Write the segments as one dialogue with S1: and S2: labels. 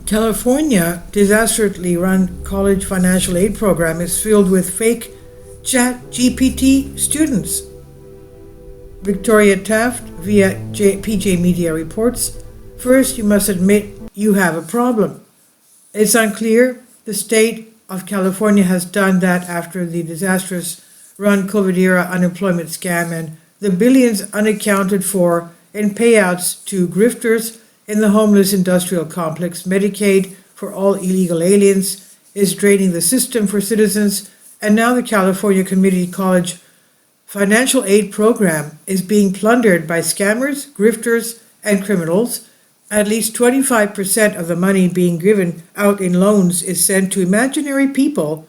S1: California disastrously run college financial aid program is filled with fake ChatGPT students. Victoria Taft via PJ Media reports, first you must admit you have a problem. It's unclear the state of California has done that after the disastrous run COVID-era unemployment scam and the billions unaccounted for in payouts to grifters in the homeless industrial complex. Medicaid for all illegal aliens is draining the system for citizens, and now the California Community College financial aid program is being plundered by scammers, grifters, and criminals. At least 25% of the money being given out in loans is sent to imaginary people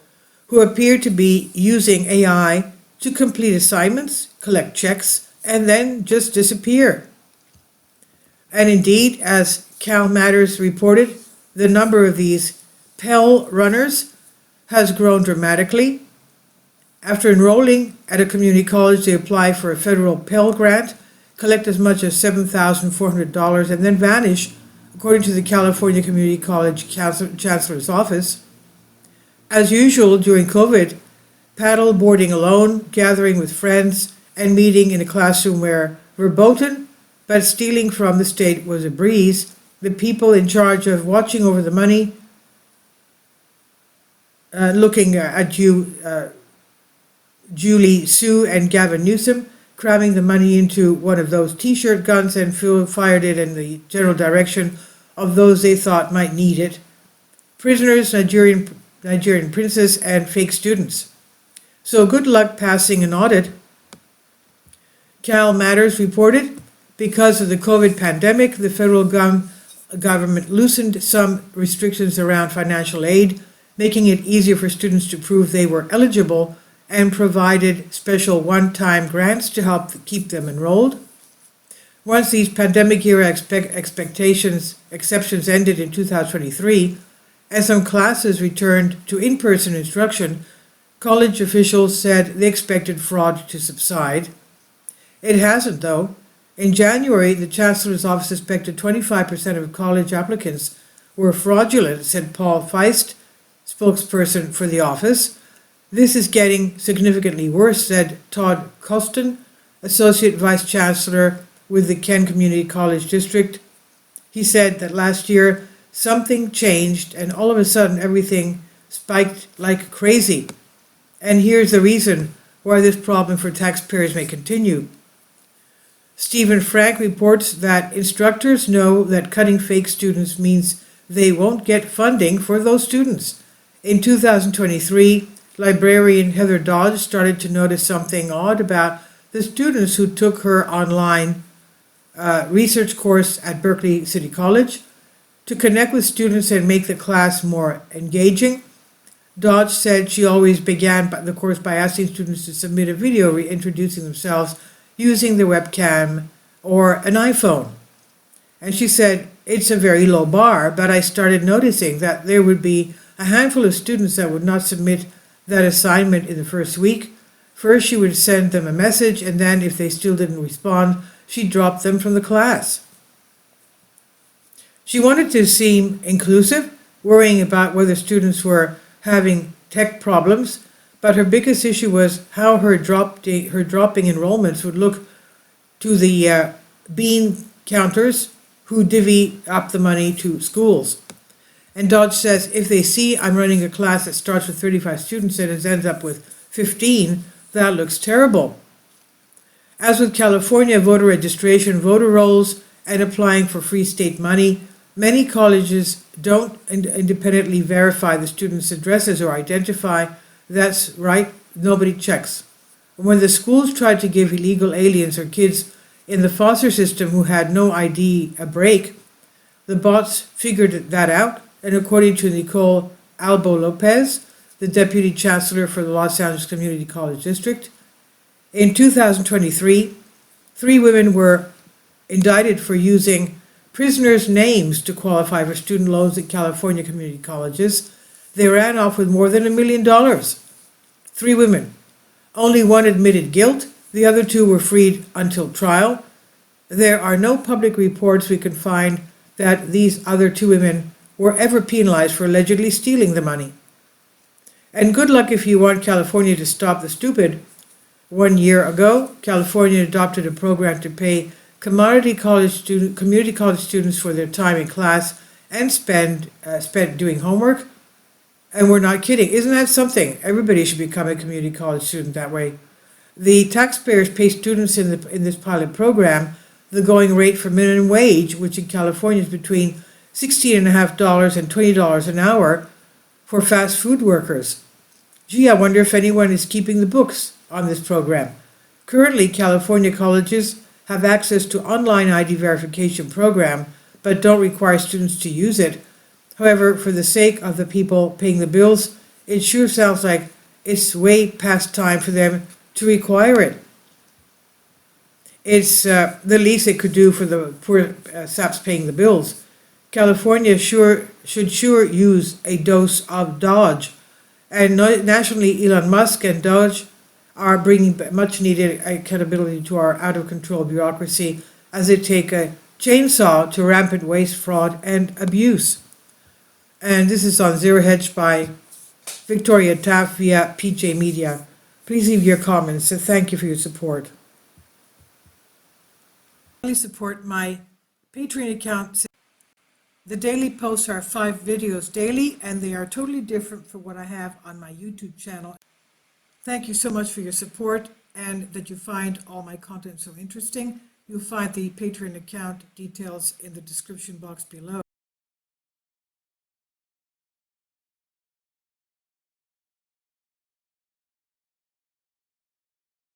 S1: who appear to be using AI to complete assignments, collect checks, and then just disappear. And indeed, as Cal Matters reported, the number of these Pell runners has grown dramatically. After enrolling at a community college, they apply for a federal Pell grant, collect as much as $7,400, and then vanish, according to the California Community College Chancellor's Office. As usual during COVID, paddle boarding alone, gathering with friends, and meeting in a classroom where verboten but stealing from the state was a breeze. The people in charge of watching over the money, looking at you, Julie Sue and Gavin Newsom, cramming the money into one of those t-shirt guns and fired it in the general direction of those they thought might need it. Prisoners, Nigerian princes, and fake students. So good luck passing an audit. Cal Matters reported, because of the COVID pandemic, the federal government loosened some restrictions around financial aid, making it easier for students to prove they were eligible, and provided special one-time grants to help keep them enrolled. Once these pandemic-era exceptions ended in 2023, and some classes returned to in-person instruction, college officials said they expected fraud to subside. It hasn't, though. In January, the Chancellor's Office suspected 25% of college applicants were fraudulent, said Paul Feist, spokesperson for the office. This is getting significantly worse, said Todd Costin, Associate Vice Chancellor with the Ken Community College District. He said that last year something changed and all of a sudden everything spiked like crazy. And here's the reason why this problem for taxpayers may continue. Stephen Frank reports that instructors know that cutting fake students means they won't get funding for those students. In 2023, librarian Heather Dodge started to notice something odd about the students who took her online research course at Berkeley City College. To connect with students and make the class more engaging, Dodge said she always began the course by asking students to submit a video reintroducing themselves using the webcam or an iPhone. And she said, it's a very low bar, but I started noticing that there would be a handful of students that would not submit that assignment in the first week. First, she would send them a message, and then if they still didn't respond, she dropped them from the class. She wanted to seem inclusive, worrying about whether students were having tech problems, but her biggest issue was how her dropping enrollments would look to the bean counters who divvy up the money to schools. And Dodge says, if they see I'm running a class that starts with 35 students and it ends up with 15, that looks terrible. As with California voter registration, voter rolls, and applying for free state money, many colleges don't independently verify the students' addresses or identify. That's right, nobody checks. When the schools tried to give illegal aliens or kids in the foster system who had no ID a break, the bots figured that out, and according to Nicole Albo Lopez, the Deputy Chancellor for the Los Angeles Community College District, in 2023, 3 women were indicted for using prisoners' names to qualify for student loans at California community colleges. They ran off with more than $1 million. 3 women. Only one admitted guilt. The other 2 were freed until trial. There are no public reports we can find that these other 2 women were ever penalized for allegedly stealing the money. And good luck if you want California to stop the stupid. 1 year ago, California adopted a program to pay community college students for their time in class and spent doing homework. And we're not kidding. Isn't that something? Everybody should become a community college student that way. The taxpayers pay students in this pilot program the going rate for minimum wage, which in California is between $16.50 and $20 an hour for fast food workers. Gee, I wonder if anyone is keeping the books on this program. Currently, California colleges have access to online ID verification program, but don't require students to use it. However, for the sake of the people paying the bills, it sure sounds like it's way past time for them to require it. It's the least it could do for the poor saps paying the bills. California should use a dose of Dodge. And nationally, Elon Musk and Dodge are bringing much needed accountability to our out of control bureaucracy as they take a chainsaw to rampant waste, fraud, and abuse. And this is on Zero Hedge by Victoria Taft via PJ Media. Please leave your comments and thank you for your support. Please support my Patreon account. The daily posts are 5 videos daily, and they are totally different from what I have on my YouTube channel. Thank you so much for your support and that you find all my content so interesting. You'll find the Patreon account details in the description box below.